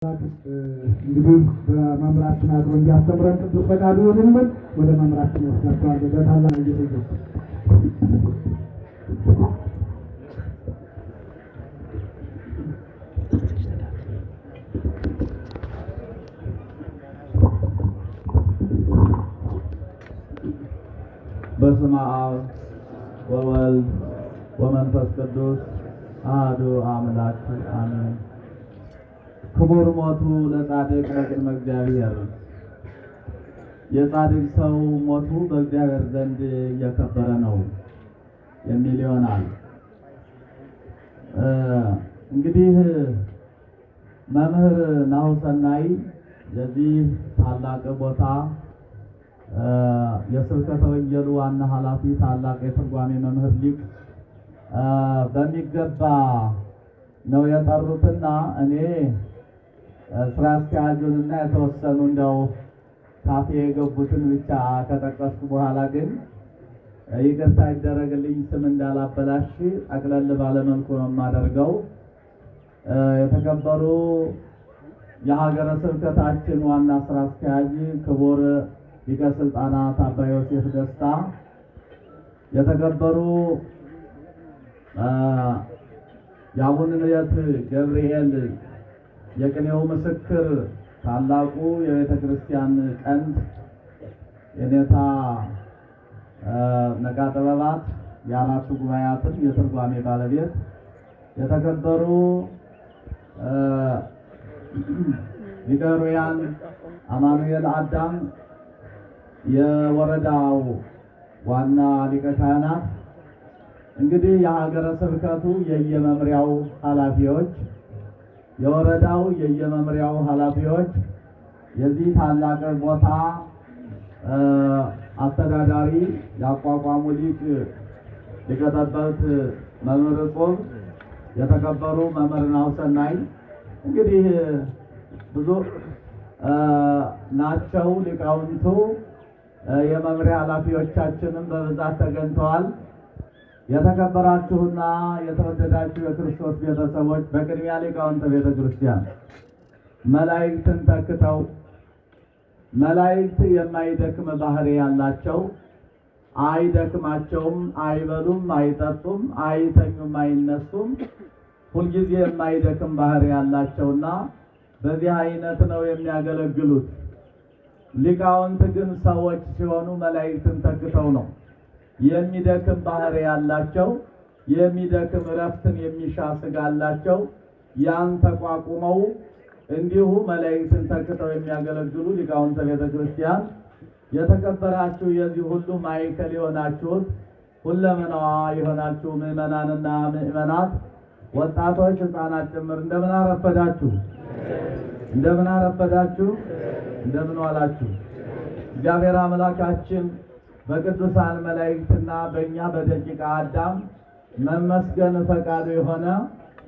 እንግዲህ በመምራችን አድሮ እንዲያስተምረን ቅዱስ ፈቃዱ ይሁንልን። ወደ መምራችን ያስገባል። በታላቅ ጌታ በስመ አብ ወወልድ ወመንፈስ ቅዱስ አሐዱ አምላክ አሜን። ክቡር ሞቱ ለጻድቅ በቅድመ እግዚአብሔር። የጻድቅ ሰው ሞቱ በእግዚአብሔር ዘንድ የከበረ ነው የሚል ይሆናል። እንግዲህ መምህር ናሁሰናይ የዚህ ታላቅ ቦታ የስብከተ ወንጌሉ ዋና ኃላፊ ታላቅ የትርጓሜ መምህር ሊቅ በሚገባ ነው የጠሩትና እኔ ስራ አስኪያጁንና የተወሰኑ እንደው ካፌ የገቡትን ብቻ ከጠቀስኩ በኋላ ግን ይቅርታ ይደረግልኝ ስም እንዳላበላሽ ጠቅለል ባለመልኩ ነው የማደርገው። የተከበሩ የሀገረ ስብከታችን ዋና ስራ አስኪያጅ ክቡር ሊቀ ስልጣናት አባ ዮሴፍ ደስታ፣ የተከበሩ የአቡነ ንየት ገብርኤል የቅኔው ምስክር ታላቁ የቤተ ክርስቲያን ቀንድ የኔታ ነቃ ጥበባት የአራቱ ጉባኤያትን የትርጓሜ ባለቤት፣ የተከበሩ ሊቀ ኅሩያን አማኑኤል አዳም የወረዳው ዋና ሊቀ ካህናት፣ እንግዲህ የሀገረ ስብከቱ የየመምሪያው ኃላፊዎች፣ የወረዳው የየመምሪያው ኃላፊዎች፣ የዚህ ታላቅ ቦታ አስተዳዳሪ፣ ያቋቋሙ ሊቀ ጠበብት መምህር ጾም፣ የተከበሩ መምህር ናሁሰናይ እንግዲህ ብዙ ናቸው ሊቃውንቱ። የመምሪያ ኃላፊዎቻችንም በብዛት ተገኝተዋል። የተከበራችሁና የተወደዳችሁ የክርስቶስ ቤተሰቦች፣ በቅድሚያ ሊቃውንተ ቤተ ክርስቲያን መላእክትን ተክተው መላእክት የማይደክም ባህሪ ያላቸው፣ አይደክማቸውም፣ አይበሉም፣ አይጠጡም፣ አይተኙም፣ አይነሱም፣ ሁልጊዜ የማይደክም ባህሪ ያላቸውና በዚህ አይነት ነው የሚያገለግሉት። ሊቃውንት ግን ሰዎች ሲሆኑ መላእክትን ተክተው ነው። የሚደክም ባህሪ ያላቸው፣ የሚደክም እረፍትን የሚሻ ሥጋ አላቸው። ያን ተቋቁመው እንዲሁ መላእክትን ተክተው የሚያገለግሉ ሊቃውንተ ቤተ ክርስቲያን፣ የተከበራችሁ የዚህ ሁሉ ማዕከል የሆናችሁት ሁለመናዋ የሆናችሁ ምዕመናንና ምዕመናት፣ ወጣቶች፣ ሕፃናት ጭምር እንደምን አረፈዳችሁ? እንደምን አረፈዳችሁ? እንደምን ዋላችሁ? እግዚአብሔር አምላካችን በቅዱሳን መላእክትና በእኛ በደቂቀ አዳም መመስገን ፈቃዱ የሆነ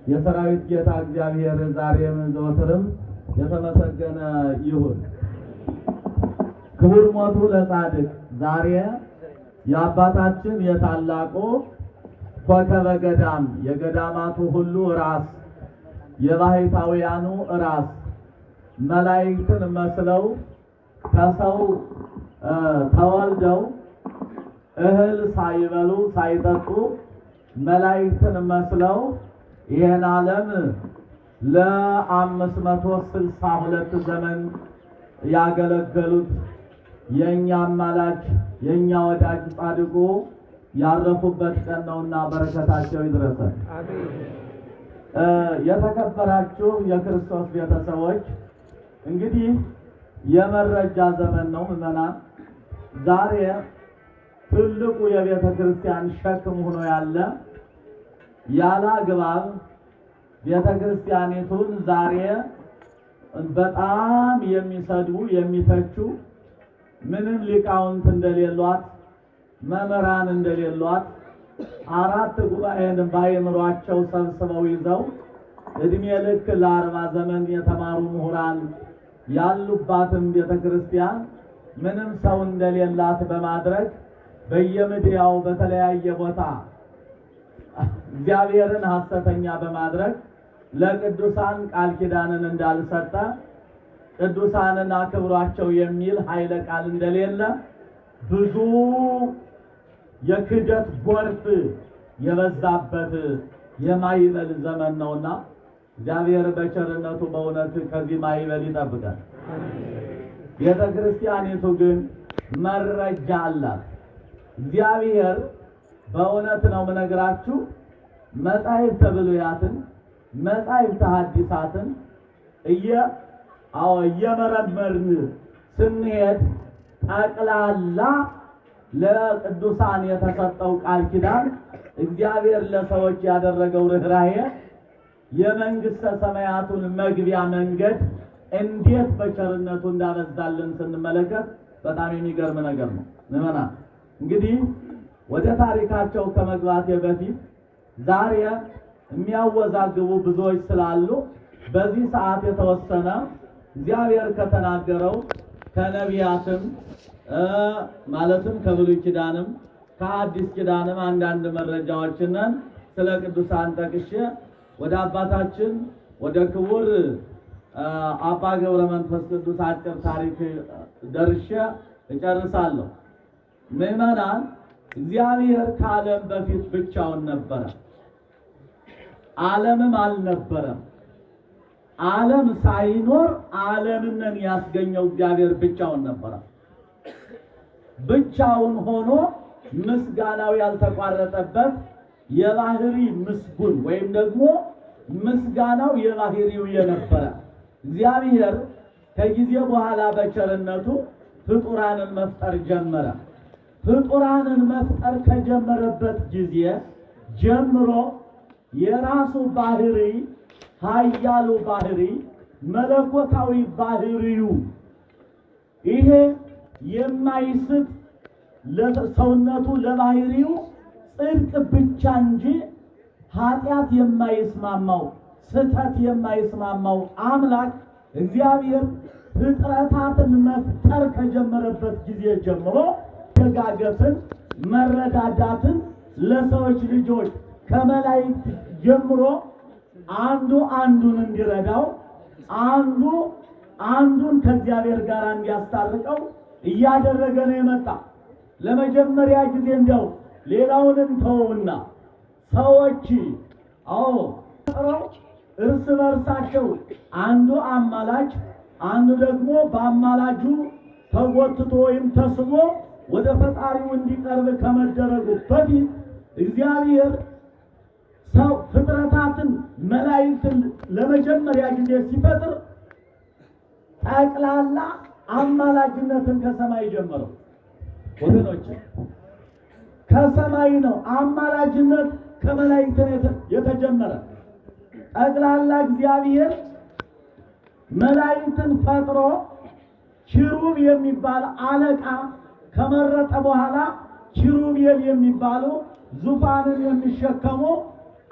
የሰራዊት ጌታ እግዚአብሔር ዛሬም ዘወትርም የተመሰገነ ይሁን። ክቡር ሞቱ ለጻድቅ። ዛሬ የአባታችን የታላቁ ኮከበ ገዳም የገዳማቱ ሁሉ ራስ የባሕታውያኑ ራስ መላእክትን መስለው ከሰው ተወልደው እህል ሳይበሉ ሳይጠጡ መላእክትን መስለው ይህን ዓለም ለ562 ዘመን ያገለገሉት የእኛ አማላጅ የእኛ ወዳጅ ጻድቁ ያረፉበት ቀን ነውና በረከታቸው ይድረሰን። የተከበራችሁ የክርስቶስ ቤተሰቦች፣ እንግዲህ የመረጃ ዘመን ነው ምዕመናን። ዛሬ ትልቁ የቤተ ክርስቲያን ሸክም ሆኖ ያለ አግባብ ቤተ ክርስቲያኒቱን ዛሬ በጣም የሚሰድቡ የሚተቹ፣ ምንም ሊቃውንት እንደሌሏት፣ መምህራን እንደሌሏት፣ አራት ጉባኤን ባይምሯቸው ሰብስበው ይዘው እድሜ ልክ ለ40 ዘመን የተማሩ ምሁራን ያሉባትን ቤተ ክርስቲያን ምንም ሰው እንደሌላት በማድረግ በየሚዲያው በተለያየ ቦታ እግዚአብሔርን ሐሰተኛ በማድረግ ለቅዱሳን ቃል ኪዳንን እንዳልሰጠ ቅዱሳንን አክብሯቸው የሚል ኃይለ ቃል እንደሌለ ብዙ የክደት ጎርፍ የበዛበት የማይበል ዘመን ነውና እግዚአብሔር በቸርነቱ በእውነት ከዚህ ማይበል ይጠብቃል። ቤተ ክርስቲያኒቱ ግን መረጃ አላት። እግዚአብሔር በእውነት ነው የምነግራችሁ መጻሕፍተ ብሉያትን መጻሕፍተ ሐዲሳትን እየመረመርን ስንሄድ ጠቅላላ ለቅዱሳን የተሰጠው ቃል ኪዳን እግዚአብሔር ለሰዎች ያደረገው ርኅራኄ የመንግሥተ ሰማያቱን መግቢያ መንገድ እንዴት በቸርነቱ እንዳበዛልን ስንመለከት በጣም የሚገርም ነገር ነው። ምዕመናን እንግዲህ ወደ ታሪካቸው ከመግባቴ በፊት ዛሬ የሚያወዛግቡ ብዙዎች ስላሉ በዚህ ሰዓት የተወሰነ እግዚአብሔር ከተናገረው ከነቢያትም ማለትም ከብሉይ ኪዳንም ከአዲስ ኪዳንም አንዳንድ መረጃዎችን ስለ ቅዱሳን ጠቅሼ ወደ አባታችን ወደ ክቡር አባ ገብረ መንፈስ ቅዱስ አጭር ታሪክ ደርሼ እጨርሳለሁ። ምዕመናን እግዚአብሔር ከዓለም በፊት ብቻውን ነበረ። ዓለምም አልነበረም። ዓለም ሳይኖር ዓለምን ያስገኘው እግዚአብሔር ብቻውን ነበረ። ብቻውን ሆኖ ምስጋናው ያልተቋረጠበት የባህሪ ምስጉን ወይም ደግሞ ምስጋናው የባህሪው የነበረ እግዚአብሔር ከጊዜ በኋላ በቸርነቱ ፍጡራንን መፍጠር ጀመረ። ፍጡራንን መፍጠር ከጀመረበት ጊዜ ጀምሮ የራሱ ባህሪ ኃያሉ ባህሪ መለኮታዊ ባህሪው ይሄ የማይስት ለሰውነቱ ለባህሪው ጽድቅ ብቻ እንጂ ኃጢአት የማይስማማው ስተት የማይስማማው አምላክ እግዚአብሔር ፍጥረታትን መፍጠር ከጀመረበት ጊዜ ጀምሮ መደጋገፍን መረዳዳትን ለሰዎች ልጆች ከመላእክት ጀምሮ አንዱ አንዱን እንዲረዳው አንዱ አንዱን ከእግዚአብሔር ጋር እንዲያስታርቀው እያደረገ ነው የመጣ። ለመጀመሪያ ጊዜ እንደው ሌላውንም ተውና ሰዎች እርስ በርሳቸው አንዱ አማላጅ አንዱ ደግሞ በአማላጁ ተጎትቶ ወይም ተስቦ ወደ ፈጣሪው እንዲቀርብ ከመደረጉ በፊት እግዚአብሔር ሰው ፍጥረታትን መላእክትን ለመጀመሪያ ጊዜ ሲፈጥር ጠቅላላ አማላጅነትን ከሰማይ ጀመረው። ወገኖች ከሰማይ ነው አማላጅነት ከመላእክት የተጀመረ። ጠቅላላ እግዚአብሔር መላእክትን ፈጥሮ ኪሩብ የሚባል አለቃ ከመረጠ በኋላ ኪሩቤል የሚባሉ ዙፋንን የሚሸከሙ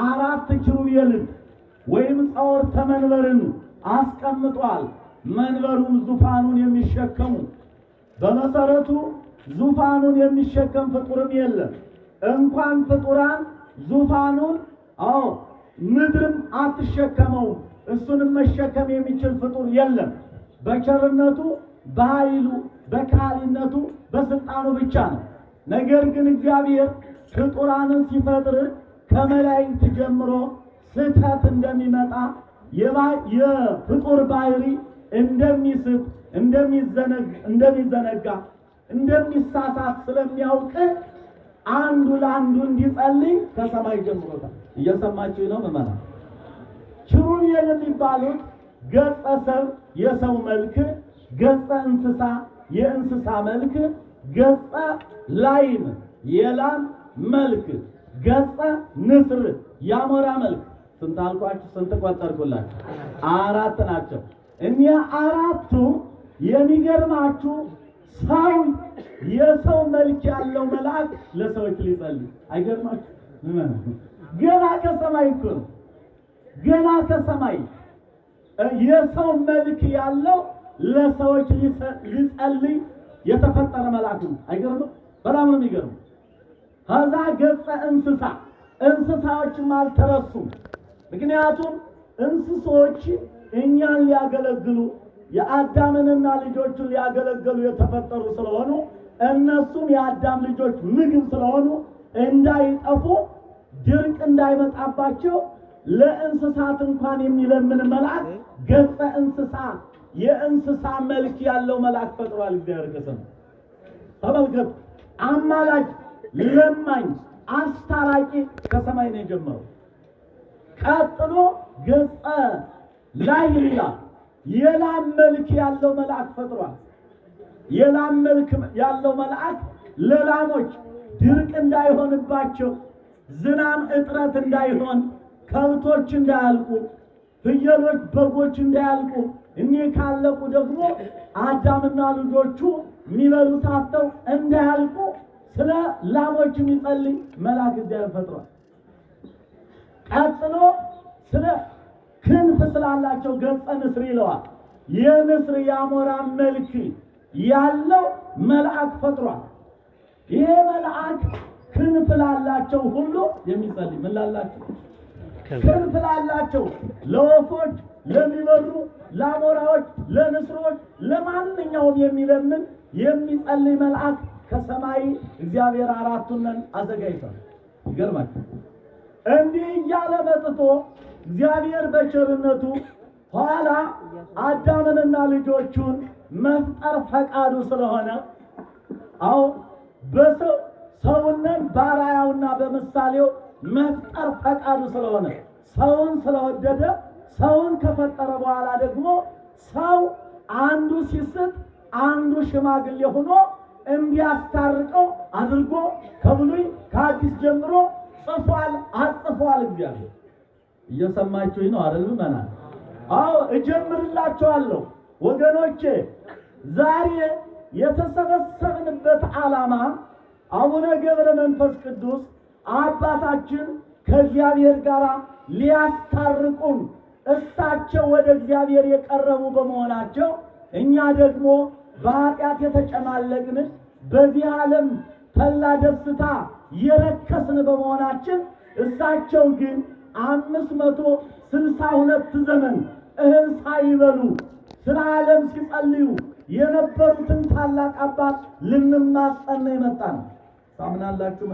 4 ኪሩቤልን ወይም ጸወርተ መንበርን አስቀምጧል። መንበሩን ዙፋኑን የሚሸከሙ በመሰረቱ ዙፋኑን የሚሸከም ፍጡርም የለም። እንኳን ፍጡራን ዙፋኑን ምድርም አትሸከመው። እሱንም መሸከም የሚችል ፍጡር የለም። በቸርነቱ በኃይሉ በካህሊነቱ በስልጣኑ ብቻ ነው። ነገር ግን እግዚአብሔር ፍጡራንን ሲፈጥር ከመላእክት ጀምሮ ስህተት እንደሚመጣ የፍጡር ባህሪ እንደሚስት እንደሚዘነጋ እንደሚሳሳት ስለሚያውቅ አንዱ ለአንዱ እንዲጸልይ ከሰማይ ጀምሮታል። እየሰማችሁ ነው ምዕመናን? ኪሩቤል የሚባሉት ገጸ ሰብ የሰው መልክ፣ ገጸ እንስሳ የእንስሳ መልክ፣ ገጸ ላይም የላም መልክ፣ ገጸ ንስር ያሞራ መልክ። ስንት አልኳችሁ? ስንት ቆጠርኩላችሁ? 4 ናቸው። እኒያ 4ቱ የሚገርማችሁ ሰው የሰው መልክ ያለው መልአክ ለሰዎች ሊጸልይ አይገርማችሁ? ገና ከሰማይ እኮ ነው። ገና ከሰማይ የሰው መልክ ያለው ለሰዎች ሊጸልይ የተፈጠረ መልአክ ነው። አይገርምም? በጣም ነው የሚገርም። ከዛ ገጸ እንስሳ እንስሳዎችም አልተረሱም። ምክንያቱም እንስሶች እኛን ሊያገለግሉ የአዳምንና ልጆቹን ሊያገለግሉ የተፈጠሩ ስለሆኑ እነሱም የአዳም ልጆች ምግብ ስለሆኑ እንዳይጠፉ ድርቅ እንዳይመጣባቸው ለእንስሳት እንኳን የሚለምን መልአክ ገጸ እንስሳ የእንስሳ መልክ ያለው መልአክ ፈጥሯል። እግዚአብሔር ከሰማይ ተመልከቱ። አማላጅ፣ ለማኝ፣ አስታራቂ ከሰማይ ነው የጀመረው። ቀጥሎ ገጸ ላይላ የላም መልክ ያለው መልአክ ፈጥሯል። የላም መልክ ያለው መልአክ ለላሞች ድርቅ እንዳይሆንባቸው፣ ዝናብ እጥረት እንዳይሆን፣ ከብቶች እንዳያልቁ፣ ፍየሎች በጎች እንዳያልቁ፣ እኒህ ካለቁ ደግሞ አዳምና ልጆቹ የሚበሉት አጥተው እንዳያልቁ ስለ ላሞች የሚጸልይ መልአክ እግዚአብሔር ፈጥሯል። ቀጥሎ ስለ ክንፍ ስላላቸው ገጸ ንስር ይለዋል። የንስር የአሞራ መልክ ያለው መልአክ ፈጥሯል። ይሄ መልአክ ክንፍ ላላቸው ሁሉ የሚጸልይ ምን ላላቸው? ክንፍ ላላቸው ለወፎች፣ ለሚበሩ፣ ለአሞራዎች፣ ለንስሮች፣ ለማንኛውም የሚለምን የሚጸልይ መልአክ ከሰማይ እግዚአብሔር አራቱንን አዘጋጅቷል። ይገርማል። እንዲህ እያለ መጥቶ እግዚአብሔር በቸርነቱ ኋላ አዳምንና ልጆቹን መፍጠር ፈቃዱ ስለሆነ አው በሰው ሰውነን በአርአያውና በምሳሌው መፍጠር ፈቃዱ ስለሆነ ሰውን ስለወደደ ሰውን ከፈጠረ በኋላ ደግሞ ሰው አንዱ ሲስት አንዱ ሽማግሌ ሆኖ እንዲያስታርቀው አድርጎ ከብሉይ ከአዲስ ጀምሮ ጽፏል፣ አጽፏል። እግዚአብሔር እየሰማችሁኝ ነው አይደል? ምናምን አዎ፣ እጀምርላችኋለሁ ወገኖቼ። ዛሬ የተሰበሰብንበት ዓላማ አቡነ ገብረ መንፈስ ቅዱስ አባታችን ከእግዚአብሔር ጋር ሊያስታርቁን እሳቸው ወደ እግዚአብሔር የቀረቡ በመሆናቸው እኛ ደግሞ በኃጢአት የተጨማለቅን በዚህ ዓለም ተላ ደስታ የረከስን በመሆናችን እሳቸው ግን 562 ዘመን እህል ሳይበሉ ስለ ዓለም ሲጸልዩ የነበሩትን ታላቅ አባት ልንማጸን የመጣን ታምናላችሁ?